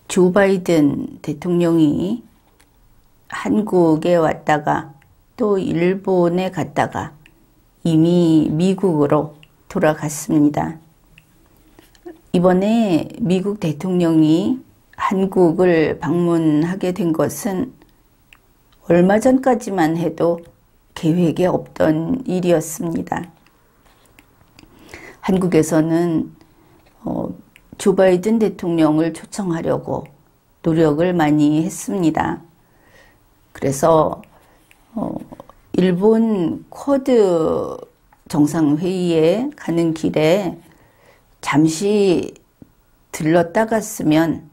조 바이든 대통령이 한국에 왔다가 또 일본에 갔다가 이미 미국으로 돌아갔습니다. 이번에 미국 대통령이 한국을 방문하게 된 것은 얼마 전까지만 해도 계획에 없던 일이었습니다. 한국에서는 조 바이든 대통령을 초청하려고 노력을 많이 했습니다. 그래서 일본 쿼드 정상회의에 가는 길에 잠시 들렀다 갔으면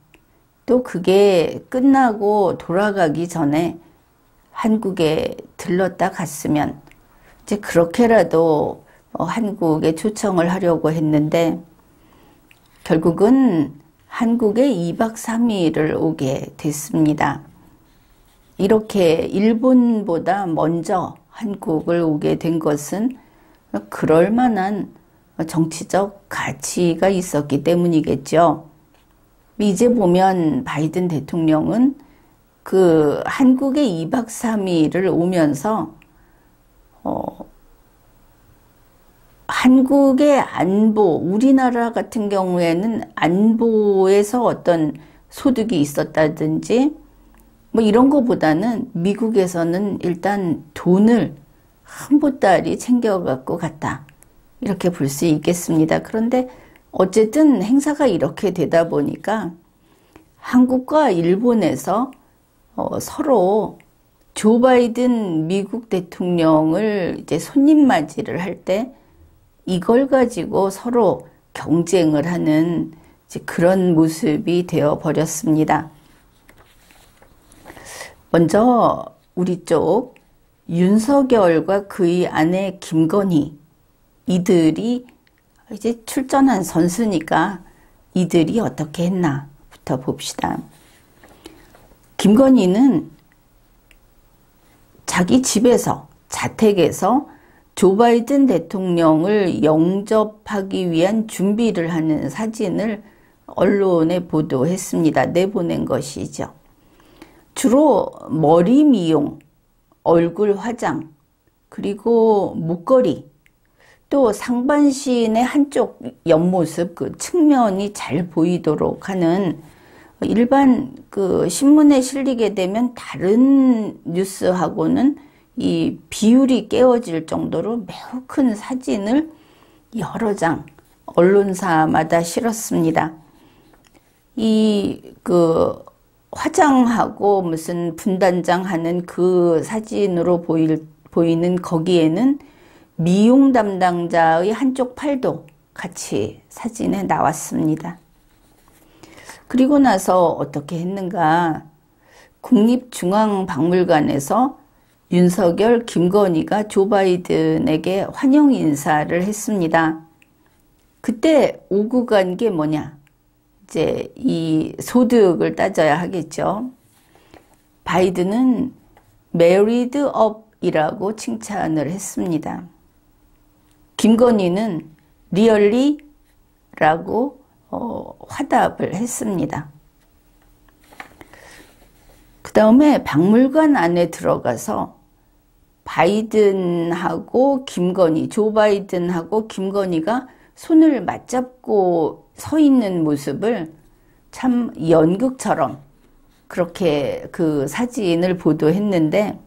또 그게 끝나고 돌아가기 전에 한국에 들렀다 갔으면 이제 그렇게라도 한국에 초청을 하려고 했는데 결국은 한국에 2박 3일을 오게 됐습니다. 이렇게 일본보다 먼저 한국을 오게 된 것은 그럴 만한 정치적 가치가 있었기 때문이겠죠. 이제 보면 바이든 대통령은 그 한국에 2박 3일을 오면서 한국의 안보, 우리나라 같은 경우에는 안보에서 어떤 소득이 있었다든지 뭐 이런 거보다는 미국에서는 일단 돈을 한 보따리 챙겨갖고 갔다. 이렇게 볼 수 있겠습니다. 그런데 어쨌든 행사가 이렇게 되다 보니까 한국과 일본에서 서로 조 바이든 미국 대통령을 이제 손님 맞이를 할 때 이걸 가지고 서로 경쟁을 하는 이제 그런 모습이 되어 버렸습니다. 먼저 우리 쪽 윤석열과 그의 아내 김건희 이들이 이제 출전한 선수니까 이들이 어떻게 했나부터 봅시다. 김건희는 자기 집에서 자택에서 조 바이든 대통령을 영접하기 위한 준비를 하는 사진을 언론에 보도했습니다. 내보낸 것이죠. 주로 머리 미용, 얼굴 화장, 그리고 목걸이, 또 상반신의 한쪽 옆모습, 그 측면이 잘 보이도록 하는 일반 그 신문에 실리게 되면 다른 뉴스하고는 이 비율이 깨어질 정도로 매우 큰 사진을 여러 장 언론사마다 실었습니다. 이 그 화장하고 무슨 분단장 하는 그 사진으로 보이는 거기에는 미용 담당자의 한쪽 팔도 같이 사진에 나왔습니다. 그리고 나서 어떻게 했는가? 국립중앙박물관에서 윤석열, 김건희가 조 바이든에게 환영 인사를 했습니다. 그때 오고 간 게 뭐냐? 이제 이 소득을 따져야 하겠죠. 바이든은 married up이라고 칭찬을 했습니다. 김건희는 really 라고 화답을 했습니다. 그 다음에 박물관 안에 들어가서 바이든하고 김건희, 조 바이든하고 김건희가 손을 맞잡고 서 있는 모습을 참 연극처럼 그렇게 그 사진을 보도했는데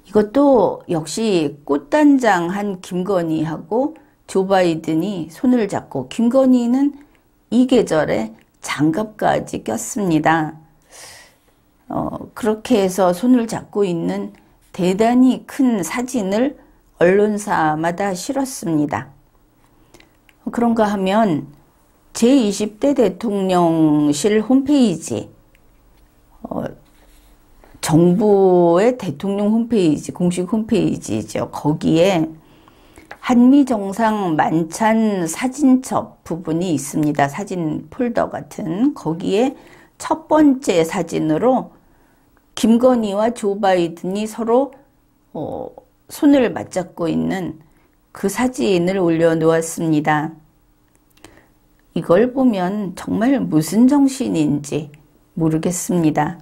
이것도 역시 꽃단장한 김건희하고 조 바이든이 손을 잡고 김건희는 이 계절에 장갑까지 꼈습니다. 그렇게 해서 손을 잡고 있는 대단히 큰 사진을 언론사마다 실었습니다. 그런가 하면 제20대 대통령실 홈페이지, 정부의 대통령 홈페이지, 공식 홈페이지죠. 거기에 한미정상 만찬 사진첩 부분이 있습니다. 사진 폴더 같은. 거기에 첫 번째 사진으로 김건희와 조 바이든이 서로 손을 맞잡고 있는 그 사진을 올려놓았습니다. 이걸 보면 정말 무슨 정신인지 모르겠습니다.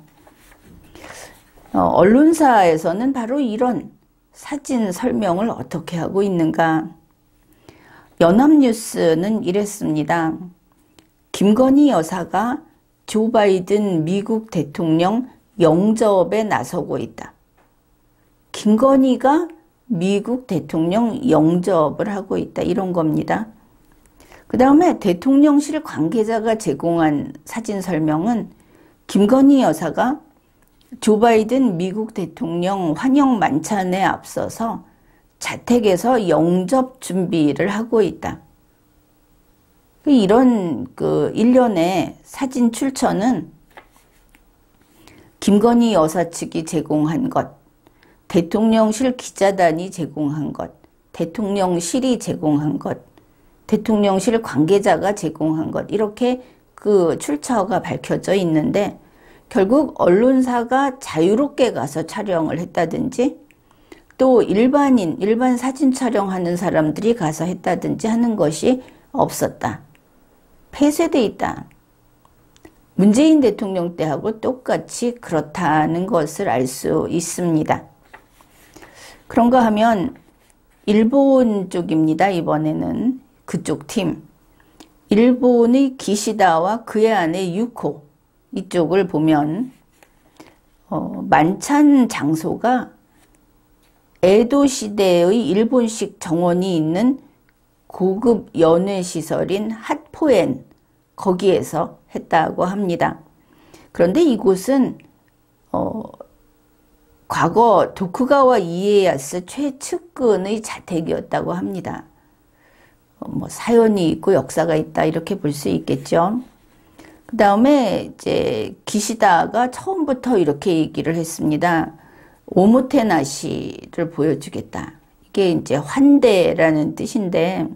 언론사에서는 바로 이런 사진 설명을 어떻게 하고 있는가? 연합뉴스는 이랬습니다. 김건희 여사가 조 바이든 미국 대통령 영접에 나서고 있다. 김건희가 미국 대통령 영접을 하고 있다. 이런 겁니다. 그 다음에 대통령실 관계자가 제공한 사진 설명은 김건희 여사가 조 바이든 미국 대통령 환영 만찬에 앞서서 자택에서 영접 준비를 하고 있다. 이런 일련의 사진 출처는 김건희 여사 측이 제공한 것, 대통령실 기자단이 제공한 것, 대통령실이 제공한 것, 대통령실 관계자가 제공한 것, 이렇게 그 출처가 밝혀져 있는데 결국 언론사가 자유롭게 가서 촬영을 했다든지 또 일반 사진 촬영하는 사람들이 가서 했다든지 하는 것이 없었다. 폐쇄돼 있다. 문재인 대통령 때하고 똑같이 그렇다는 것을 알 수 있습니다. 그런가 하면 일본 쪽입니다. 이번에는 그쪽 팀. 일본의 기시다와 그의 아내 유코 이쪽을 보면 만찬 장소가 에도 시대의 일본식 정원이 있는 고급 연회시설인 핫포엔 거기에서 했다고 합니다. 그런데 이곳은 과거 도쿠가와 이에야스 최측근의 자택이었다고 합니다. 사연이 있고 역사가 있다 이렇게 볼 수 있겠죠. 그 다음에 이제 기시다가 처음부터 이렇게 얘기를 했습니다. 오모테나시를 보여주겠다. 이게 이제 환대라는 뜻인데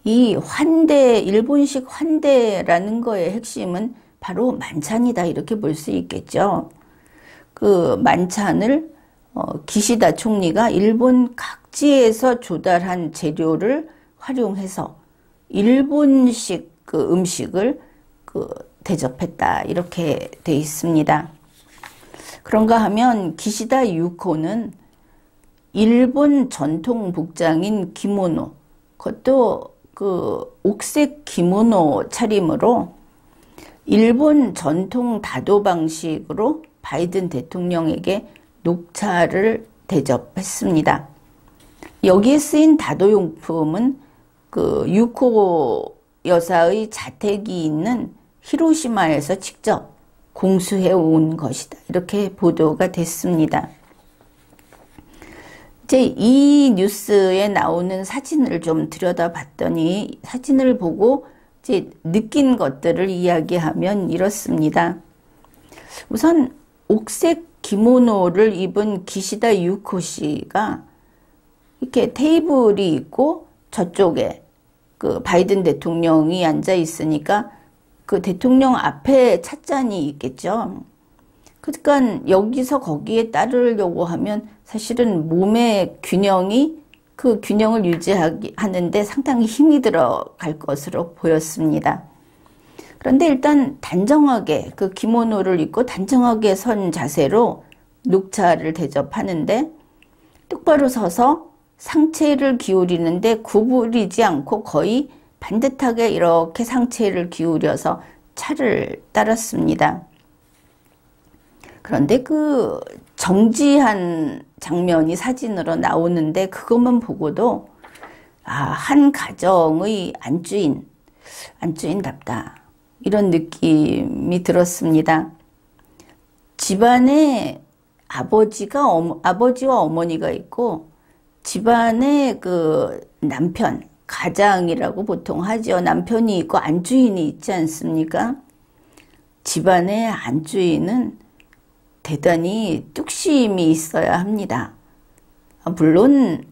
이 환대, 일본식 환대라는 거의 핵심은 바로 만찬이다 이렇게 볼 수 있겠죠. 그 만찬을 기시다 총리가 일본 각지에서 조달한 재료를 활용해서 일본식 그 음식을 대접했다 이렇게 돼 있습니다. 그런가 하면 기시다 유코는 일본 전통 복장인 기모노, 그것도 그 옥색 기모노 차림으로 일본 전통 다도 방식으로 바이든 대통령에게 녹차를 대접했습니다. 여기에 쓰인 다도용품은 그 유코 여사의 자택이 있는 히로시마에서 직접 공수해 온 것이다. 이렇게 보도가 됐습니다. 이제 이 뉴스에 나오는 사진을 좀 들여다봤더니 사진을 보고 이제 느낀 것들을 이야기하면 이렇습니다. 우선 옥색 기모노를 입은 기시다 유코 씨가 이렇게 테이블이 있고 저쪽에 그 바이든 대통령이 앉아 있으니까 그 대통령 앞에 찻잔이 있겠죠. 그러니까 여기서 거기에 따르려고 하면 사실은 몸의 균형이 그 균형을 유지하는데 상당히 힘이 들어갈 것으로 보였습니다. 그런데 일단 단정하게 그 기모노를 입고 단정하게 선 자세로 녹차를 대접하는데 똑바로 서서 상체를 기울이는데 구부리지 않고 거의 반듯하게 이렇게 상체를 기울여서 차를 따랐습니다. 그런데 그 정지한 장면이 사진으로 나오는데 그것만 보고도 한 가정의 안주인답다. 이런 느낌이 들었습니다. 집안에 아버지와 어머니가 있고 집안에 그 남편, 가장이라고 보통 하죠. 남편이 있고 안주인이 있지 않습니까? 집안의 안주인은 대단히 뚝심이 있어야 합니다. 물론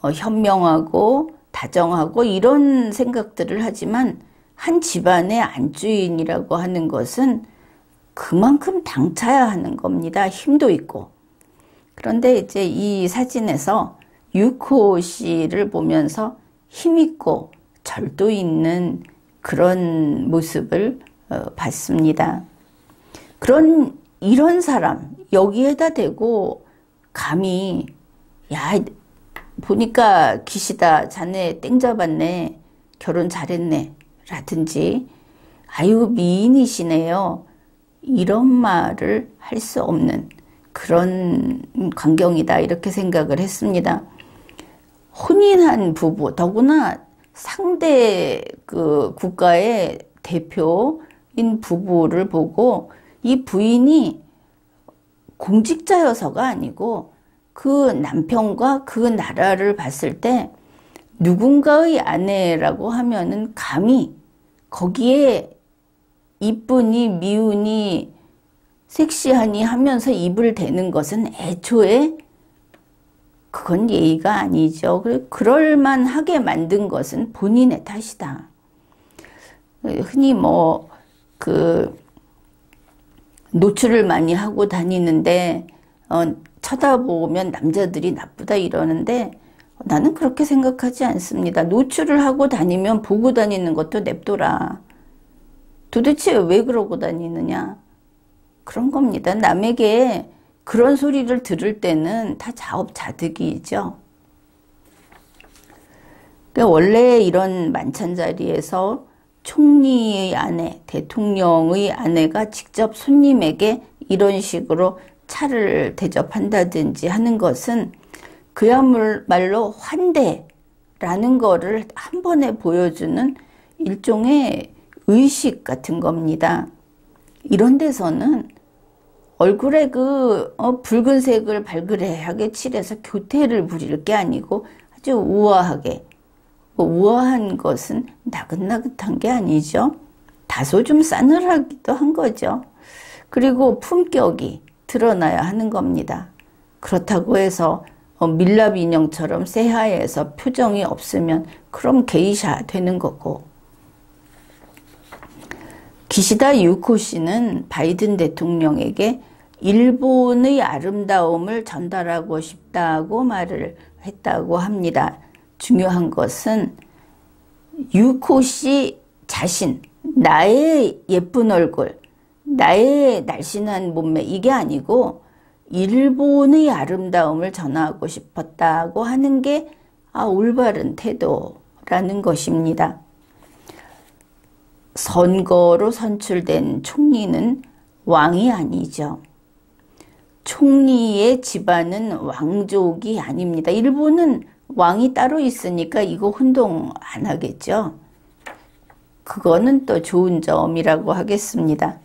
현명하고 다정하고 이런 생각들을 하지만 한 집안의 안주인이라고 하는 것은 그만큼 당차야 하는 겁니다. 힘도 있고. 그런데 이제 이 사진에서 유코 씨를 보면서 힘있고 절도 있는 그런 모습을 봤습니다. 이런 사람 여기에다 대고 감히 야 보니까 기시다 자네 땡 잡았네 결혼 잘했네 라든지 아유 미인이시네요 이런 말을 할 수 없는 그런 광경이다 이렇게 생각을 했습니다. 혼인한 부부 더구나 상대 그 국가의 대표인 부부를 보고 이 부인이 공직자여서가 아니고 그 남편과 그 나라를 봤을 때 누군가의 아내라고 하면은 감히 거기에 이쁘니 미우니 섹시하니 하면서 입을 대는 것은 애초에 그건 예의가 아니죠. 그럴만하게 만든 것은 본인의 탓이다. 흔히 노출을 많이 하고 다니는데 쳐다보면 남자들이 나쁘다 이러는데 나는 그렇게 생각하지 않습니다. 노출을 하고 다니면 보고 다니는 것도 냅둬라. 도대체 왜 그러고 다니느냐? 그런 겁니다. 남에게 그런 소리를 들을 때는 다 자업자득이죠. 그러니까 원래 이런 만찬 자리에서 총리의 아내, 대통령의 아내가 직접 손님에게 이런 식으로 차를 대접한다든지 하는 것은 그야말로 환대라는 거를 한 번에 보여주는 일종의 의식 같은 겁니다. 이런 데서는 얼굴에 붉은색을 발그레하게 칠해서 교태를 부릴 게 아니고 아주 우아하게 우아한 것은 나긋나긋한 게 아니죠. 다소 좀 싸늘하기도 한 거죠. 그리고 품격이 드러나야 하는 겁니다. 그렇다고 해서 밀랍 인형처럼 새하얘서 표정이 없으면 그럼 게이샤 되는 거고. 기시다 유코 씨는 바이든 대통령에게 일본의 아름다움을 전달하고 싶다고 말을 했다고 합니다. 중요한 것은 유코 씨 자신, 나의 예쁜 얼굴, 나의 날씬한 몸매 이게 아니고 일본의 아름다움을 전하고 싶었다고 하는 게 올바른 태도라는 것입니다. 선거로 선출된 총리는 왕이 아니죠. 총리의 집안은 왕족이 아닙니다. 일본은 왕이 따로 있으니까 이거 혼동 안 하겠죠. 그거는 또 좋은 점이라고 하겠습니다.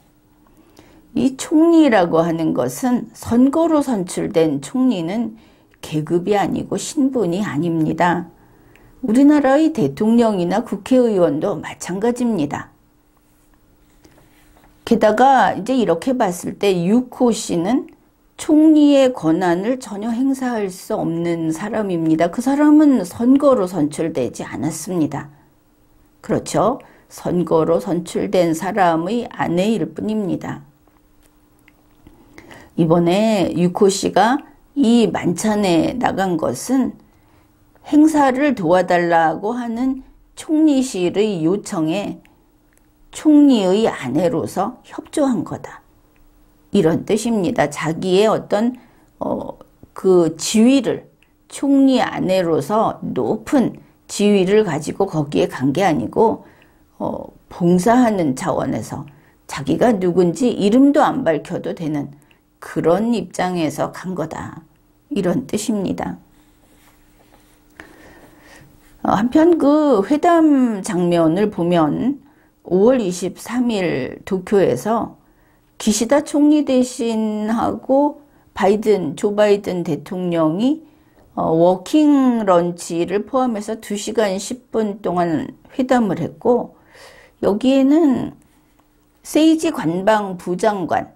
이 총리라고 하는 것은 선거로 선출된 총리는 계급이 아니고 신분이 아닙니다. 우리나라의 대통령이나 국회의원도 마찬가지입니다. 게다가 이제 이렇게 봤을 때 유코 씨는 총리의 권한을 전혀 행사할 수 없는 사람입니다. 그 사람은 선거로 선출되지 않았습니다. 그렇죠? 선거로 선출된 사람의 아내일 뿐입니다. 이번에 유코 씨가 이 만찬에 나간 것은 행사를 도와달라고 하는 총리실의 요청에 총리의 아내로서 협조한 거다. 이런 뜻입니다. 자기의 어떤 그 지위를 총리 아내로서 높은 지위를 가지고 거기에 간 게 아니고 봉사하는 차원에서 자기가 누군지 이름도 안 밝혀도 되는 그런 입장에서 간 거다. 이런 뜻입니다. 한편 그 회담 장면을 보면 5월 23일 도쿄에서 기시다 총리 대신하고 조 바이든 대통령이 워킹 런치를 포함해서 2시간 10분 동안 회담을 했고, 여기에는 세이지 관방 부장관,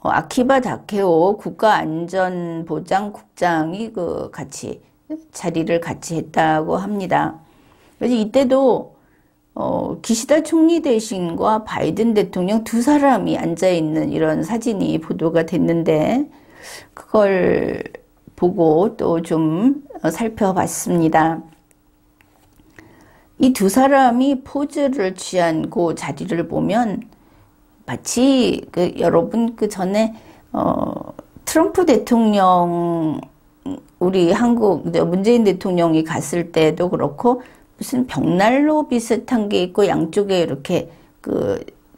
아키바 다케오 국가안전보장국장이 같이 자리를 같이 했다고 합니다. 그래서 이때도 기시다 총리 대신과 바이든 대통령 두 사람이 앉아있는 이런 사진이 보도가 됐는데 그걸 보고 또 좀 살펴봤습니다. 이 두 사람이 포즈를 취한 그 자리를 보면 마치 여러분 전에 트럼프 대통령 우리 한국 문재인 대통령이 갔을 때도 그렇고 무슨 벽난로 비슷한 게 있고 양쪽에 이렇게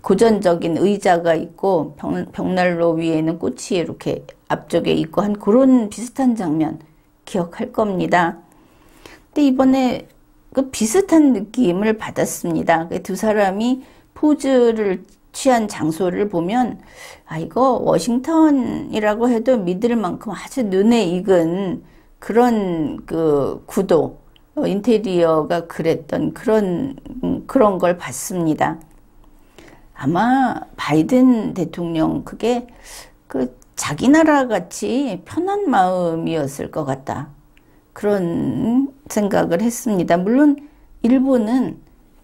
고전적인 의자가 있고 벽난로 위에는 꽃이 이렇게 앞쪽에 있고 한 그런 비슷한 장면 기억할 겁니다. 근데 이번에 비슷한 느낌을 받았습니다. 두 사람이 포즈를 취한 장소를 보면 이거 워싱턴이라고 해도 믿을 만큼 아주 눈에 익은 그런 구도, 인테리어가 그랬던 그런 걸 봤습니다. 아마 바이든 대통령 그게 자기 나라 같이 편한 마음이었을 것 같다. 그런 생각을 했습니다. 물론 일본은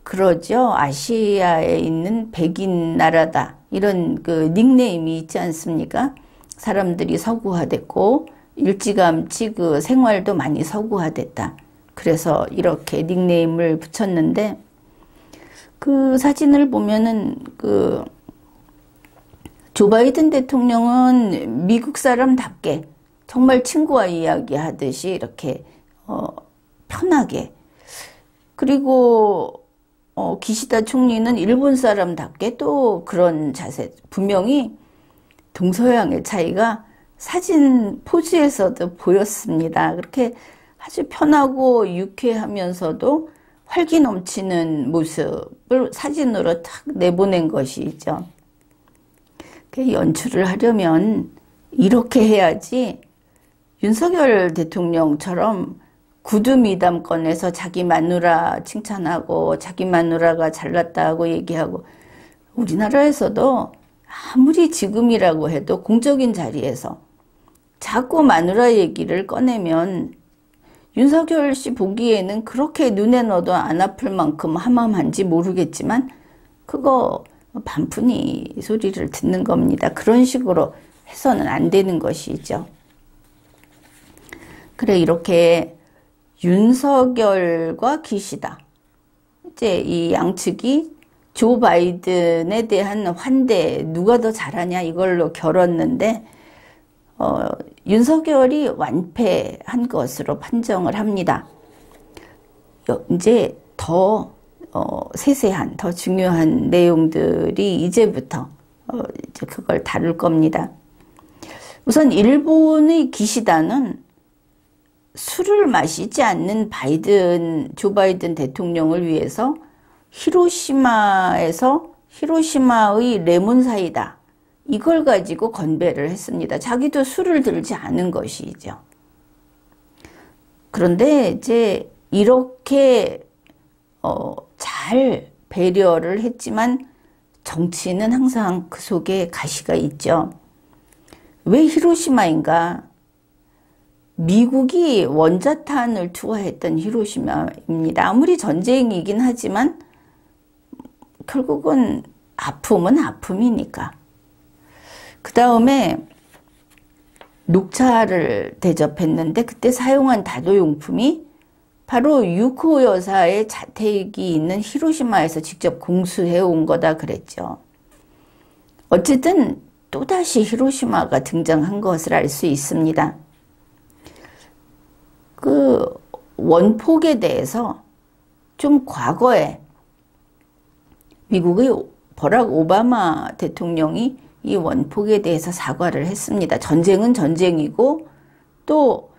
그러죠. 아시아에 있는 백인 나라다. 이런 닉네임이 있지 않습니까? 사람들이 서구화됐고 일찌감치 생활도 많이 서구화됐다. 그래서 이렇게 닉네임을 붙였는데 그 사진을 보면은 조 바이든 대통령은 미국 사람답게 정말 친구와 이야기하듯이 이렇게 편하게, 그리고 기시다 총리는 일본 사람답게 또 그런 자세, 분명히 동서양의 차이가 사진 포즈에서도 보였습니다. 그렇게 아주 편하고 유쾌하면서도 활기 넘치는 모습을 사진으로 탁 내보낸 것이죠. 연출을 하려면 이렇게 해야지 윤석열 대통령처럼 구두 미담 꺼내서 자기 마누라 칭찬하고 자기 마누라가 잘났다고 얘기하고, 우리나라에서도 아무리 지금이라고 해도 공적인 자리에서 자꾸 마누라 얘기를 꺼내면 윤석열 씨 보기에는 그렇게 눈에 넣어도 안 아플 만큼 함함한지 모르겠지만 그거 반푼이 소리를 듣는 겁니다. 그런 식으로 해서는 안 되는 것이죠. 그래, 이렇게 윤석열과 기시다, 이제 이 양측이 조 바이든에 대한 환대, 누가 더 잘하냐 이걸로 겨뤘는데 윤석열이 완패한 것으로 판정을 합니다. 이제 더 세세한, 더 중요한 내용들이 이제부터 이제 그걸 다룰 겁니다. 우선 일본의 기시다는 술을 마시지 않는 조 바이든 대통령을 위해서 히로시마의 레몬 사이다, 이걸 가지고 건배를 했습니다. 자기도 술을 들지 않은 것이죠. 그런데 이제 이렇게 잘 배려를 했지만 정치는 항상 그 속에 가시가 있죠. 왜 히로시마인가? 미국이 원자탄을 투하했던 히로시마입니다. 아무리 전쟁이긴 하지만 결국은 아픔은 아픔이니까. 그 다음에 녹차를 대접했는데 그때 사용한 다도용품이 바로 유코 여사의 자택이 있는 히로시마에서 직접 공수해 온 거다 그랬죠. 어쨌든 또다시 히로시마가 등장한 것을 알 수 있습니다. 그 원폭에 대해서 좀 과거에 미국의 버락 오바마 대통령이 이 원폭에 대해서 사과를 했습니다. 전쟁은 전쟁이고 또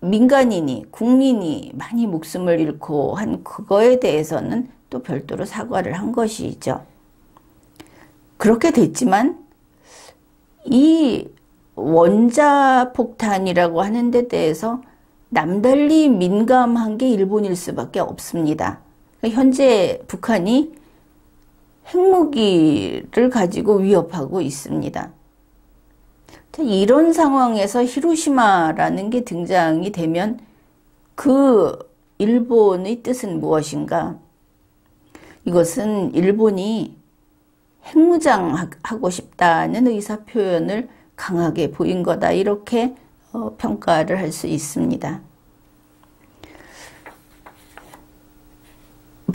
민간인이, 국민이 많이 목숨을 잃고 한 그거에 대해서는 또 별도로 사과를 한 것이죠. 그렇게 됐지만 이 원자폭탄이라고 하는 데 대해서 남달리 민감한 게 일본일 수밖에 없습니다. 현재 북한이 핵무기를 가지고 위협하고 있습니다. 이런 상황에서 히로시마라는 게 등장이 되면 그 일본의 뜻은 무엇인가? 이것은 일본이 핵무장하고 싶다는 의사표현을 강하게 보인 거다, 이렇게 평가를 할 수 있습니다.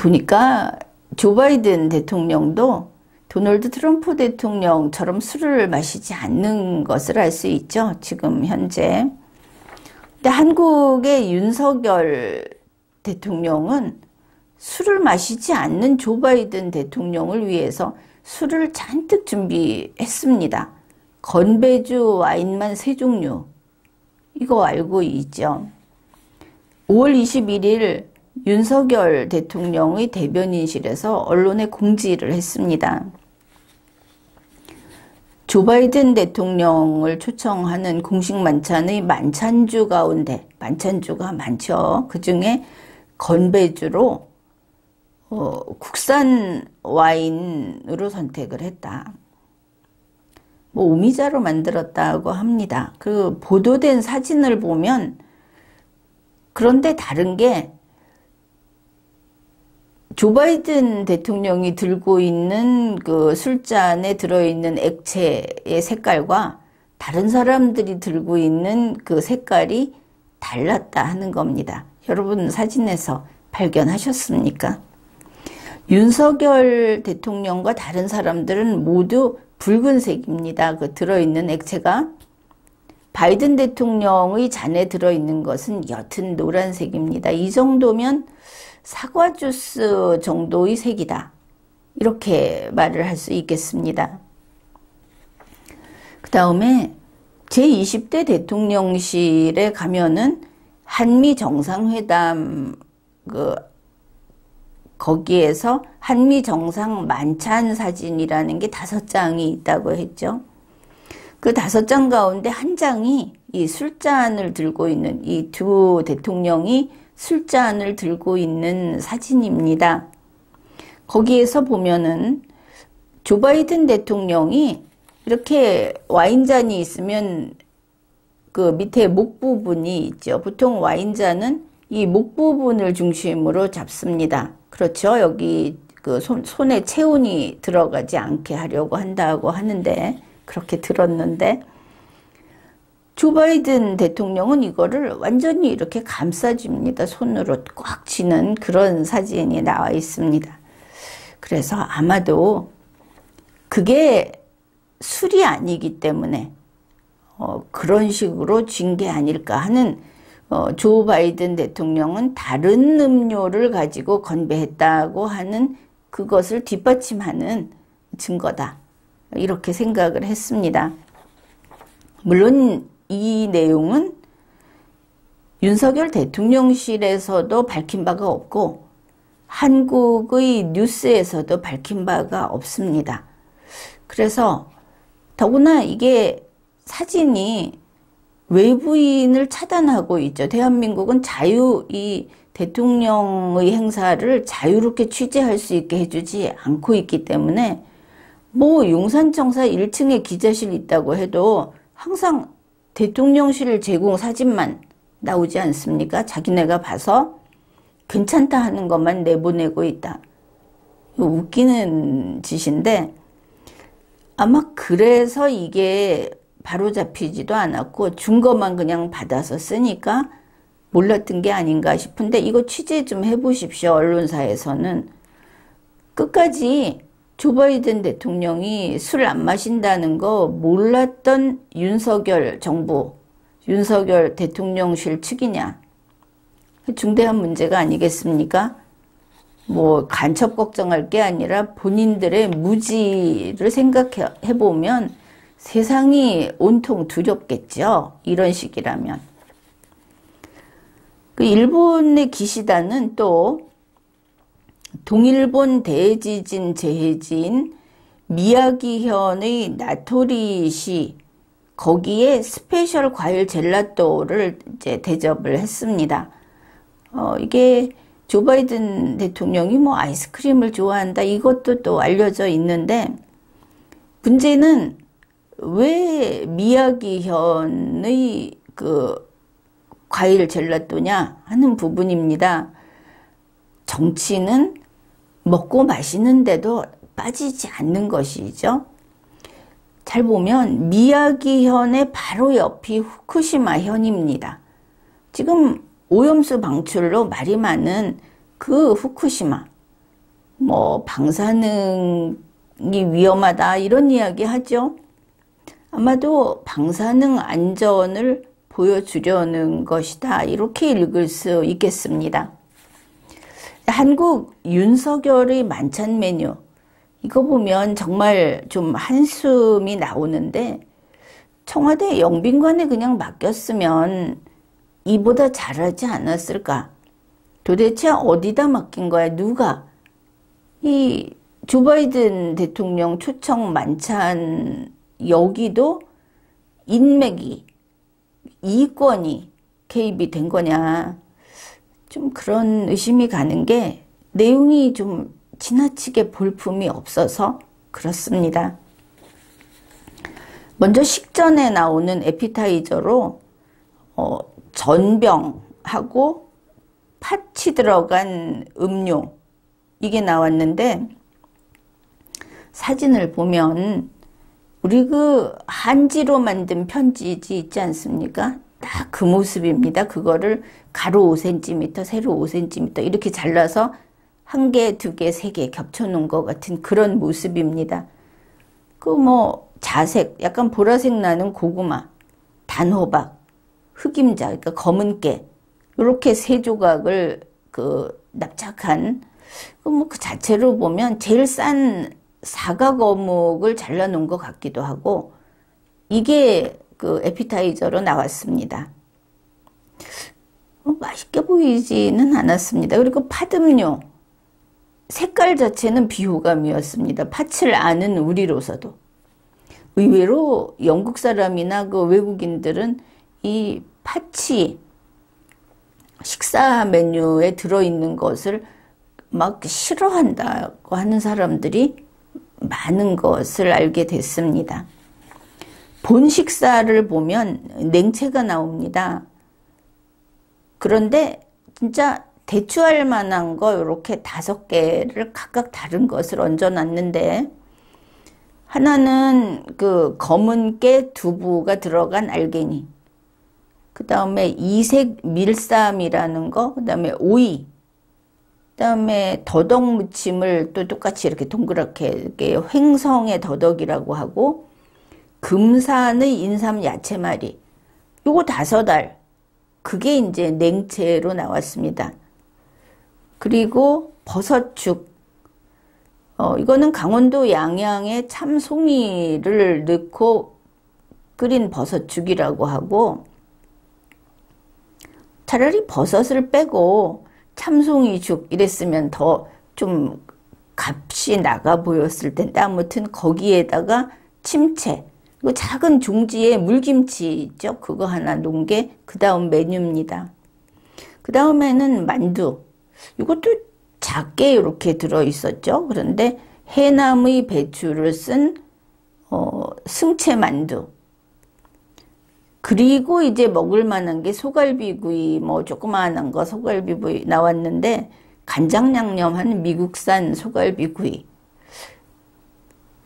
보니까 조 바이든 대통령도 도널드 트럼프 대통령처럼 술을 마시지 않는 것을 알 수 있죠. 지금 현재. 근데 한국의 윤석열 대통령은 술을 마시지 않는 조 바이든 대통령을 위해서 술을 잔뜩 준비했습니다. 건배주 와인만 3종류. 이거 알고 있죠. 5월 21일 윤석열 대통령의 대변인실에서 언론에 공지를 했습니다. 조 바이든 대통령을 초청하는 공식 만찬의 만찬주 가운데, 만찬주가 많죠. 그 중에 건배주로 국산 와인으로 선택을 했다. 뭐 오미자로 만들었다고 합니다. 그 보도된 사진을 보면 그런데 다른 게 조 바이든 대통령이 들고 있는 그 술잔에 들어있는 액체의 색깔과 다른 사람들이 들고 있는 그 색깔이 달랐다 하는 겁니다. 여러분 사진에서 발견하셨습니까? 윤석열 대통령과 다른 사람들은 모두 붉은색입니다. 그 들어있는 액체가. 바이든 대통령의 잔에 들어있는 것은 옅은 노란색입니다. 이 정도면 사과 주스 정도의 색이다. 이렇게 말을 할 수 있겠습니다. 그 다음에 제20대 대통령실에 가면은 한미 정상회담 거기에서 한미 정상 만찬 사진이라는 게 5장이 있다고 했죠. 그 5장 가운데 한 장이 이 술잔을 들고 있는 이 두 대통령이 술잔을 들고 있는 사진입니다. 거기에서 보면은 조 바이든 대통령이 이렇게 와인잔이 있으면 그 밑에 목 부분이 있죠. 보통 와인잔은 이 목 부분을 중심으로 잡습니다. 그렇죠. 여기 그 손에 체온이 들어가지 않게 하려고 한다고 하는데, 그렇게 들었는데, 조 바이든 대통령은 이거를 완전히 이렇게 감싸줍니다. 손으로 꽉 쥐는 그런 사진이 나와 있습니다. 그래서 아마도 그게 술이 아니기 때문에 그런 식으로 쥔 게 아닐까 하는, 조 바이든 대통령은 다른 음료를 가지고 건배했다고 하는 그것을 뒷받침하는 증거다. 이렇게 생각을 했습니다. 물론 이 내용은 윤석열 대통령실에서도 밝힌 바가 없고 한국의 뉴스에서도 밝힌 바가 없습니다. 그래서 더구나 이게 사진이 외부인을 차단하고 있죠. 대한민국은 이 대통령의 행사를 자유롭게 취재할 수 있게 해주지 않고 있기 때문에 뭐 용산청사 1층에 기자실 있다고 해도 항상 대통령실 제공 사진만 나오지 않습니까? 자기네가 봐서 괜찮다 하는 것만 내보내고 있다. 웃기는 짓인데 아마 그래서 이게 바로 잡히지도 않았고 준 것만 그냥 받아서 쓰니까 몰랐던 게 아닌가 싶은데, 이거 취재 좀 해보십시오. 언론사에서는 끝까지 조 바이든 대통령이 술 안 마신다는 거 몰랐던 윤석열 정부, 윤석열 대통령실 측이냐. 중대한 문제가 아니겠습니까? 뭐 간첩 걱정할 게 아니라 본인들의 무지를 생각해 보면 세상이 온통 두렵겠죠. 이런 식이라면. 그 일본의 기시다는 또 동일본 대지진 재해지인 미야기현의 나토리시, 거기에 스페셜 과일 젤라또를 이제 대접을 했습니다. 이게 조 바이든 대통령이 뭐 아이스크림을 좋아한다, 이것도 또 알려져 있는데, 문제는 왜 미야기현의 그 과일 젤라또냐 하는 부분입니다. 정치는 먹고 마시는데도 빠지지 않는 것이죠. 잘 보면 미야기현의 바로 옆이 후쿠시마현입니다. 지금 오염수 방출로 말이 많은 그 후쿠시마, 뭐 방사능이 위험하다 이런 이야기 하죠. 아마도 방사능 안전을 보여주려는 것이다 이렇게 읽을 수 있겠습니다. 한국 윤석열의 만찬 메뉴 이거 보면 정말 좀 한숨이 나오는데 청와대 영빈관에 그냥 맡겼으면 이보다 잘하지 않았을까? 도대체 어디다 맡긴 거야? 누가? 이 조 바이든 대통령 초청 만찬 여기도 인맥이 이권이 개입이 된 거냐? 좀 그런 의심이 가는 게 내용이 좀 지나치게 볼품이 없어서 그렇습니다. 먼저 식전에 나오는 에피타이저로 전병하고 팥이 들어간 음료 이게 나왔는데 사진을 보면 우리 그 한지로 만든 편지지 있지 않습니까? 딱 그 모습입니다. 그거를 가로 5cm, 세로 5cm 이렇게 잘라서 한 개, 두 개, 세 개 겹쳐 놓은 것 같은 그런 모습입니다. 그 뭐 자색, 약간 보라색 나는 고구마, 단호박, 흑임자, 그러니까 검은 깨 이렇게 세 조각을 그 납작한 그 자체로 보면 제일 싼 사각 어묵을 잘라 놓은 것 같기도 하고 이게 그 에피타이저로 나왔습니다. 맛있게 보이지는 않았습니다. 그리고 팥음료 색깔 자체는 비호감이었습니다. 팥을 아는 우리로서도. 의외로 영국 사람이나 그 외국인들은 이 팥이 식사 메뉴에 들어있는 것을 막 싫어한다고 하는 사람들이 많은 것을 알게 됐습니다. 본 식사를 보면 냉채가 나옵니다. 그런데 진짜 대추할 만한 거 이렇게 5개를 각각 다른 것을 얹어놨는데 하나는 그 검은 깨 두부가 들어간 알갱이, 그 다음에 이색 밀쌈이라는 거, 그 다음에 오이, 그 다음에 더덕 무침을 또 똑같이 이렇게 동그랗게 이렇게 횡성의 더덕이라고 하고 금산의 인삼 야채말이 요거 5알 그게 이제 냉채로 나왔습니다. 그리고 버섯죽 이거는 강원도 양양에 참송이를 넣고 끓인 버섯죽이라고 하고 차라리 버섯을 빼고 참송이죽 이랬으면 더 좀 값이 나가 보였을 텐데 아무튼 거기에다가 침채 그리고 작은 종지에 물김치 있죠. 그거 하나 놓은 게 그 다음 메뉴입니다. 그 다음에는 만두 이것도 작게 이렇게 들어있었죠. 그런데 해남의 배추를 쓴 승채 만두 그리고 이제 먹을 만한 게 소갈비구이 뭐 조그마한 거 소갈비구이 나왔는데 간장 양념한 미국산 소갈비구이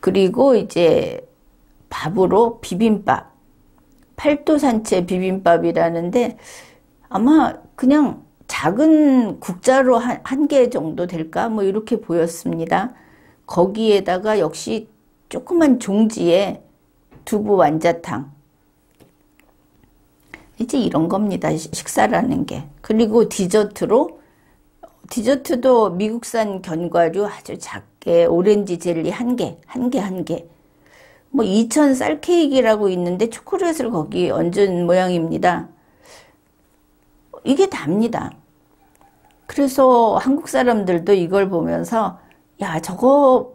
그리고 이제 밥으로 비빔밥 팔도산채 비빔밥이라는데 아마 그냥 작은 국자로 한 개 정도 될까 뭐 이렇게 보였습니다. 거기에다가 역시 조그만 종지에 두부 완자탕 이제 이런 겁니다. 식사라는 게. 그리고 디저트도 미국산 견과류 아주 작게 오렌지 젤리 한 개. 뭐 2000 쌀 케이크라고 있는데 초콜릿을 거기 얹은 모양입니다. 이게 답니다. 그래서 한국 사람들도 이걸 보면서 야 저거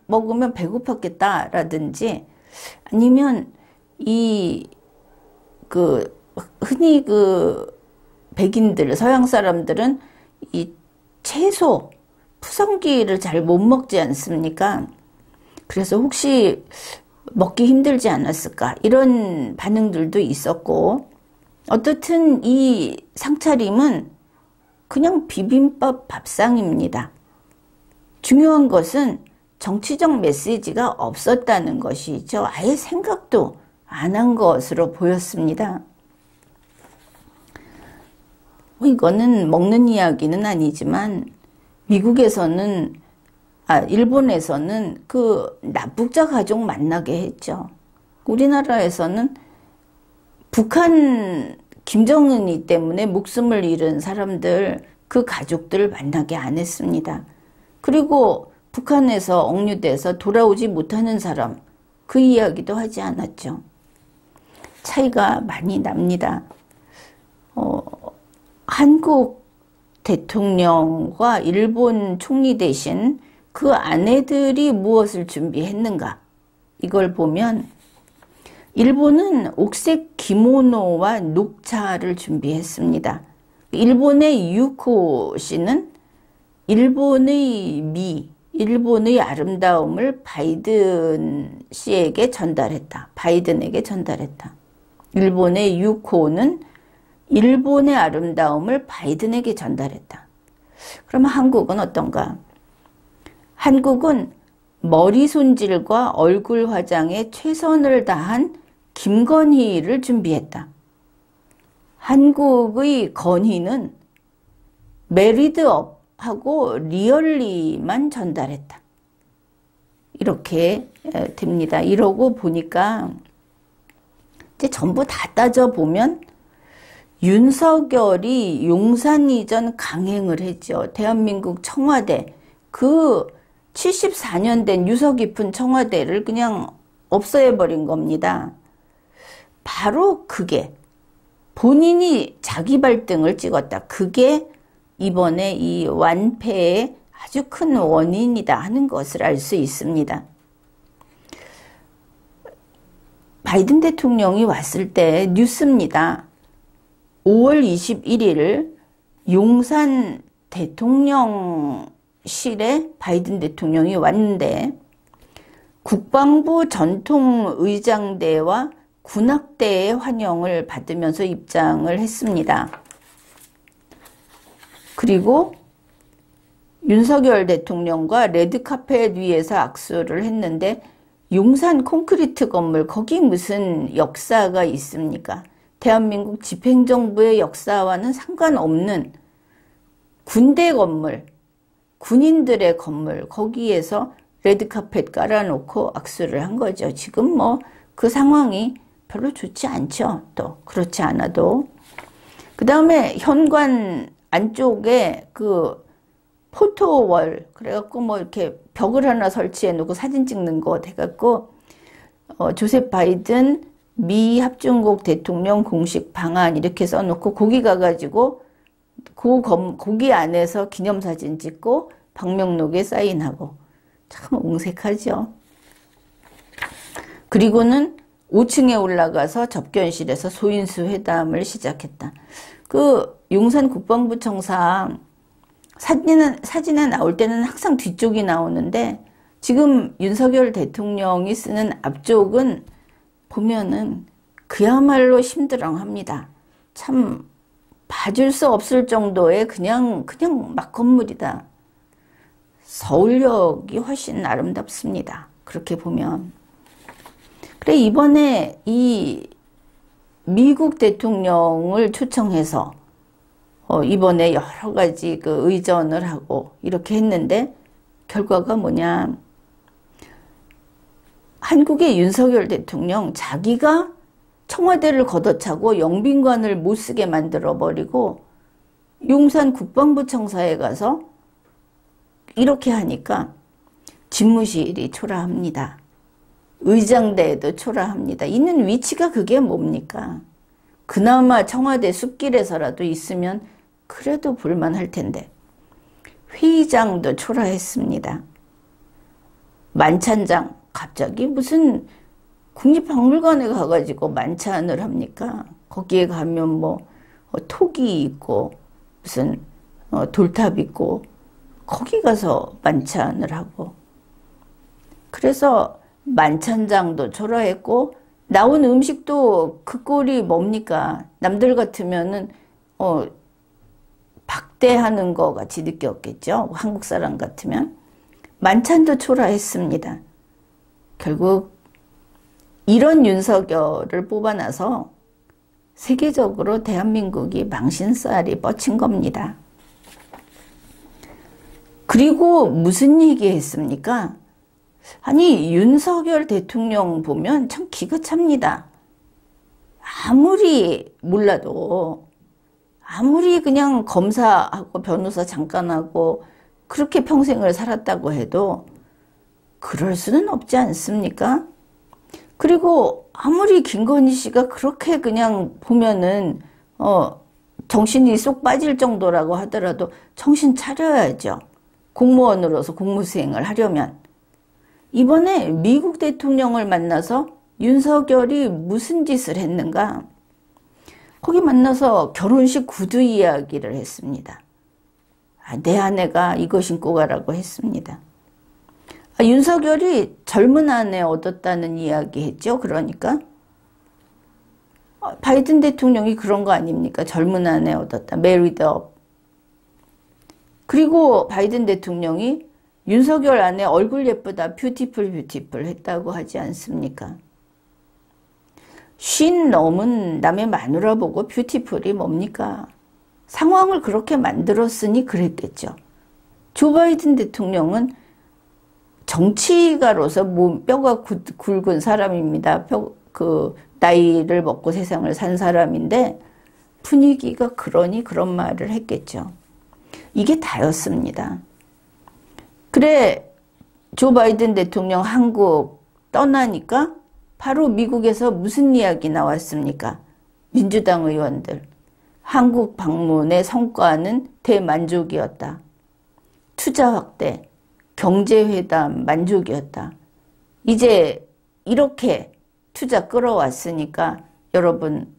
먹으면 배고팠겠다 라든지 아니면 흔히 백인들 서양 사람들은 이 채소 푸성기를 잘 못 먹지 않습니까? 그래서 혹시 먹기 힘들지 않았을까 이런 반응들도 있었고 어떻든 이 상차림은 그냥 비빔밥 밥상입니다. 중요한 것은 정치적 메시지가 없었다는 것이죠. 아예 생각도 안 한 것으로 보였습니다. 이거는 먹는 이야기는 아니지만 미국에서는 일본에서는 그 납북자 가족 만나게 했죠. 우리나라에서는 북한 김정은이 때문에 목숨을 잃은 사람들, 그 가족들 만나게 안 했습니다. 그리고 북한에서 억류돼서 돌아오지 못하는 사람, 그 이야기도 하지 않았죠. 차이가 많이 납니다. 한국 대통령과 일본 총리 대신 그 아내들이 무엇을 준비했는가? 이걸 보면 일본은 옥색 기모노와 녹차를 준비했습니다. 일본의 유코 씨는 일본의 일본의 아름다움을 바이든 씨에게 전달했다. 바이든에게 전달했다. 일본의 유코는 일본의 아름다움을 바이든에게 전달했다. 그러면 한국은 어떤가? 한국은 머리 손질과 얼굴 화장에 최선을 다한 김건희를 준비했다. 한국의 건희는 메리드업하고 리얼리만 전달했다. 이렇게 됩니다. 이러고 보니까 이제 전부 다 따져보면 윤석열이 용산 이전 강행을 했죠. 대한민국 청와대, 그 74년 된 유서 깊은 청와대를 그냥 없애버린 겁니다. 바로 그게 본인이 자기 발등을 찍었다. 그게 이번에 이 완패의 아주 큰 원인이다 하는 것을 알 수 있습니다. 바이든 대통령이 왔을 때 뉴스입니다. 5월 21일 용산 대통령실에 바이든 대통령이 왔는데 국방부 전통의장대와 군악대의 환영을 받으면서 입장을 했습니다. 그리고 윤석열 대통령과 레드카펫 위에서 악수를 했는데 용산 콘크리트 건물, 거기 무슨 역사가 있습니까? 대한민국 집행정부의 역사와는 상관없는 군대 건물, 군인들의 건물, 거기에서 레드카펫 깔아놓고 악수를 한 거죠. 지금 뭐 그 상황이 별로 좋지 않죠. 또 그렇지 않아도. 그 다음에 현관 안쪽에 그 포토월, 그래갖고 뭐 이렇게 벽을 하나 설치해 놓고 사진 찍는 거 돼갖고 조셉 바이든 미 합중국 대통령 공식 방한 이렇게 써놓고 거기 가가지고 거기 안에서 기념사진 찍고 방명록에 사인하고 참 옹색하죠. 그리고는 5층에 올라가서 접견실에서 소인수 회담을 시작했다. 그 용산 국방부 청사 사진에 나올 때는 항상 뒤쪽이 나오는데 지금 윤석열 대통령이 쓰는 앞쪽은 보면은 그야말로 심드렁합니다. 참 봐줄 수 없을 정도의 그냥 막 건물이다. 서울역이 훨씬 아름답습니다. 그렇게 보면. 그래 이번에 이 미국 대통령을 초청해서 이번에 여러 가지 그 의전을 하고 이렇게 했는데 결과가 뭐냐? 한국의 윤석열 대통령 자기가 청와대를 걷어차고 영빈관을 못 쓰게 만들어버리고 용산 국방부 청사에 가서 이렇게 하니까 집무실이 초라합니다. 의장대에도 초라합니다. 있는 위치가 그게 뭡니까? 그나마 청와대 숲길에서라도 있으면 그래도 볼만할 텐데 회의장도 초라했습니다. 만찬장 갑자기 무슨 국립박물관에 가가지고 만찬을 합니까? 거기에 가면 뭐 톡이 있고 무슨 돌탑 있고 거기 가서 만찬을 하고 그래서 만찬장도 초라했고 나온 음식도 그 꼴이 뭡니까? 남들 같으면은 박대하는 거 같이 느꼈겠죠. 한국 사람 같으면. 만찬도 초라했습니다. 결국 이런 윤석열을 뽑아놔서 세계적으로 대한민국이 망신살이 뻗친 겁니다. 그리고 무슨 얘기 했습니까? 아니, 윤석열 대통령 보면 참 기가 찹니다. 아무리 몰라도, 아무리 그냥 검사하고 변호사 잠깐 하고 그렇게 평생을 살았다고 해도 그럴 수는 없지 않습니까? 그리고 아무리 김건희 씨가 그렇게 그냥 보면은 정신이 쏙 빠질 정도라고 하더라도 정신 차려야죠. 공무원으로서 공무수행을 하려면. 이번에 미국 대통령을 만나서 윤석열이 무슨 짓을 했는가? 거기 만나서 결혼식 구두 이야기를 했습니다. 내 아내가 이거 신고 가라고 했습니다. 윤석열이 젊은 아내 얻었다는 이야기 했죠. 그러니까 바이든 대통령이 그런 거 아닙니까? 젊은 아내 얻었다. married up. 그리고 바이든 대통령이 윤석열 아내 얼굴 예쁘다. 뷰티풀 뷰티풀 했다고 하지 않습니까? 50 넘은 남의 마누라 보고 뷰티풀이 뭡니까? 상황을 그렇게 만들었으니 그랬겠죠. 조 바이든 대통령은 정치가로서 뼈가 굵은 사람입니다. 나이를 먹고 세상을 산 사람인데 분위기가 그러니 그런 말을 했겠죠. 이게 다였습니다. 그래, 조 바이든 대통령 한국 떠나니까 바로 미국에서 무슨 이야기 나왔습니까? 민주당 의원들. 한국 방문의 성과는 대만족이었다. 투자 확대, 경제회담 만족이었다. 이제 이렇게 투자 끌어왔으니까 여러분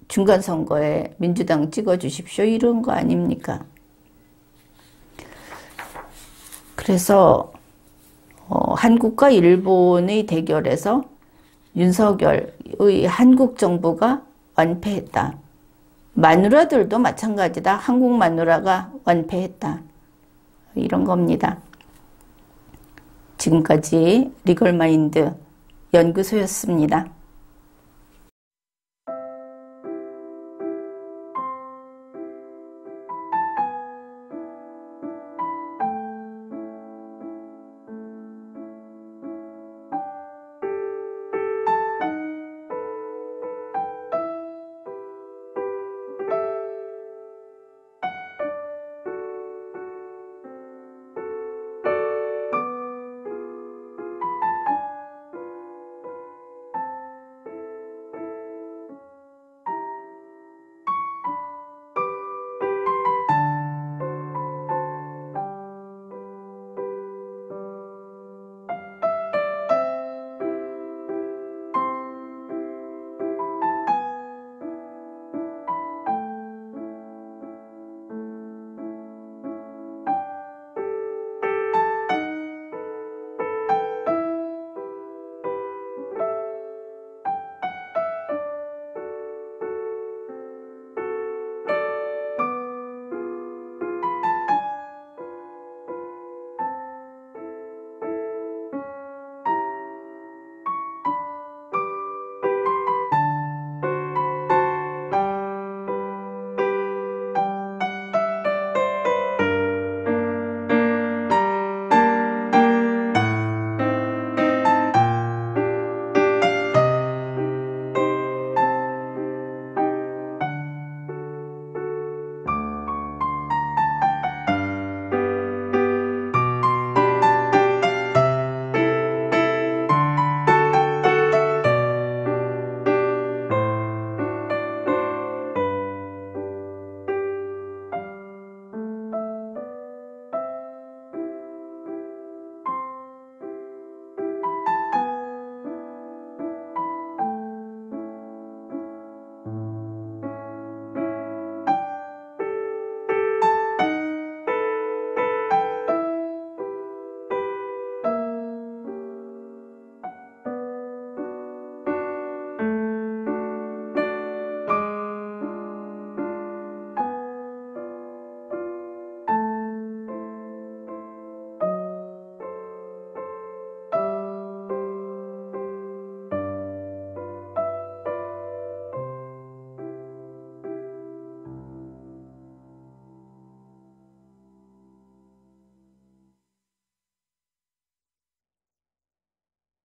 중간선거에 민주당 찍어주십시오. 이런 거 아닙니까? 그래서 한국과 일본의 대결에서 윤석열의 한국 정부가 완패했다. 마누라들도 마찬가지다. 한국 마누라가 완패했다. 이런 겁니다. 지금까지 리걸마인드 연구소였습니다.